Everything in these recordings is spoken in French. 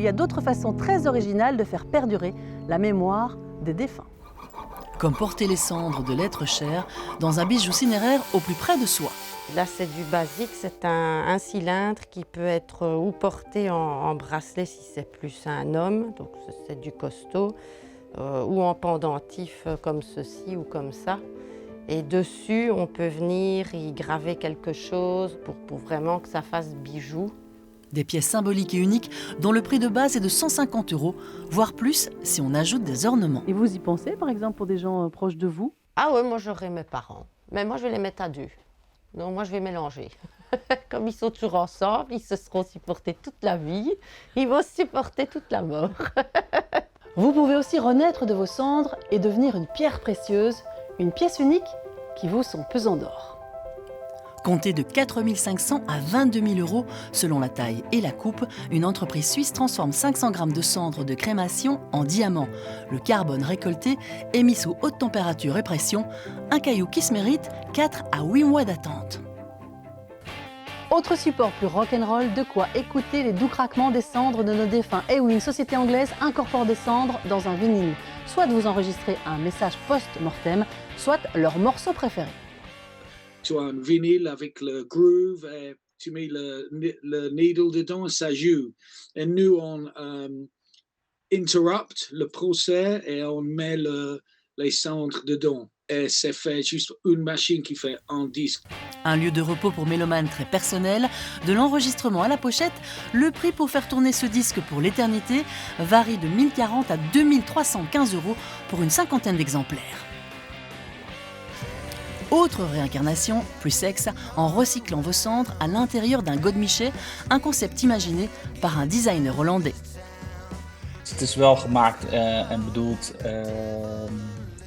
il y a d'autres façons très originales de faire perdurer la mémoire des défunts. Comme porter les cendres de l'être cher dans un bijou cinéraire au plus près de soi. Là, c'est du basique, c'est un cylindre qui peut être ou porté en bracelet si c'est plus un homme, donc c'est du costaud, ou en pendentif comme ceci ou comme ça. Et dessus, on peut venir y graver quelque chose pour vraiment que ça fasse bijou. Des pièces symboliques et uniques dont le prix de base est de 150 €, voire plus si on ajoute des ornements. Et vous y pensez, par exemple, pour des gens proches de vous? Ah ouais, moi j'aurais mes parents, mais moi je vais les mettre à deux. Donc moi je vais mélanger. Comme ils sont toujours ensemble, ils se seront supportés toute la vie, ils vont supporter toute la mort. Vous pouvez aussi renaître de vos cendres et devenir une pierre précieuse, une pièce unique qui vaut son pesant d'or. Comptez de 4 500 à 22 000 € selon la taille et la coupe, une entreprise suisse transforme 500 g de cendres de crémation en diamants. Le carbone récolté est mis sous haute température et pression, un caillou qui se mérite 4 à 8 mois d'attente. Autre support plus rock'n'roll, de quoi écouter les doux craquements des cendres de nos défunts. Et oui, une société anglaise incorpore des cendres dans un vinyle. Soit vous enregistrez un message post-mortem, soit leur morceau préféré. Tu as un vinyle avec le groove, et tu mets le needle dedans, ça joue. Et nous, on interrupte le procès et on met les cendres dedans. Et c'est fait juste une machine qui fait un disque. Un lieu de repos pour mélomanes très personnel, de l'enregistrement à la pochette, le prix pour faire tourner ce disque pour l'éternité varie de 1 040 à 2 315 € pour une cinquantaine d'exemplaires. Autre réincarnation, plus sexe, en recyclant vos cendres à l'intérieur d'un godemichet, un concept imaginé par un designer hollandais. Het is wel gemaakt en bedoeld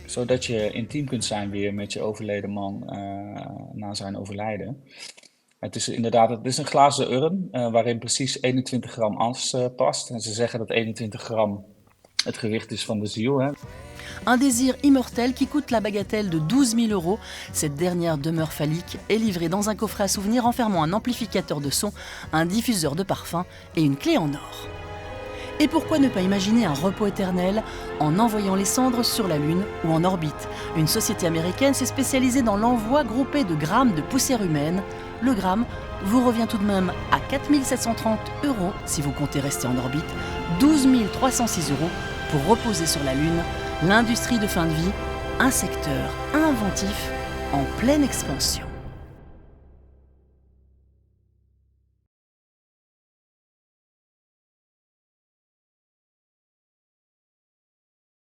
zodat je intiem kunt zijn weer met je overleden man na zijn overlijden. Het is een glazen urn waarin precies 21 gram as past. En ze zeggen dat 21 gram het gewicht is van de ziel. Hè. Un désir immortel qui coûte la bagatelle de 12 000 €. Cette dernière demeure phallique est livrée dans un coffret à souvenirs renfermant un amplificateur de son, un diffuseur de parfum et une clé en or. Et pourquoi ne pas imaginer un repos éternel en envoyant les cendres sur la Lune ou en orbite? Une société américaine s'est spécialisée dans l'envoi groupé de grammes de poussière humaine. Le gramme vous revient tout de même à 4 730 € si vous comptez rester en orbite, 12 306 € pour reposer sur la Lune. L'industrie de fin de vie, un secteur inventif en pleine expansion.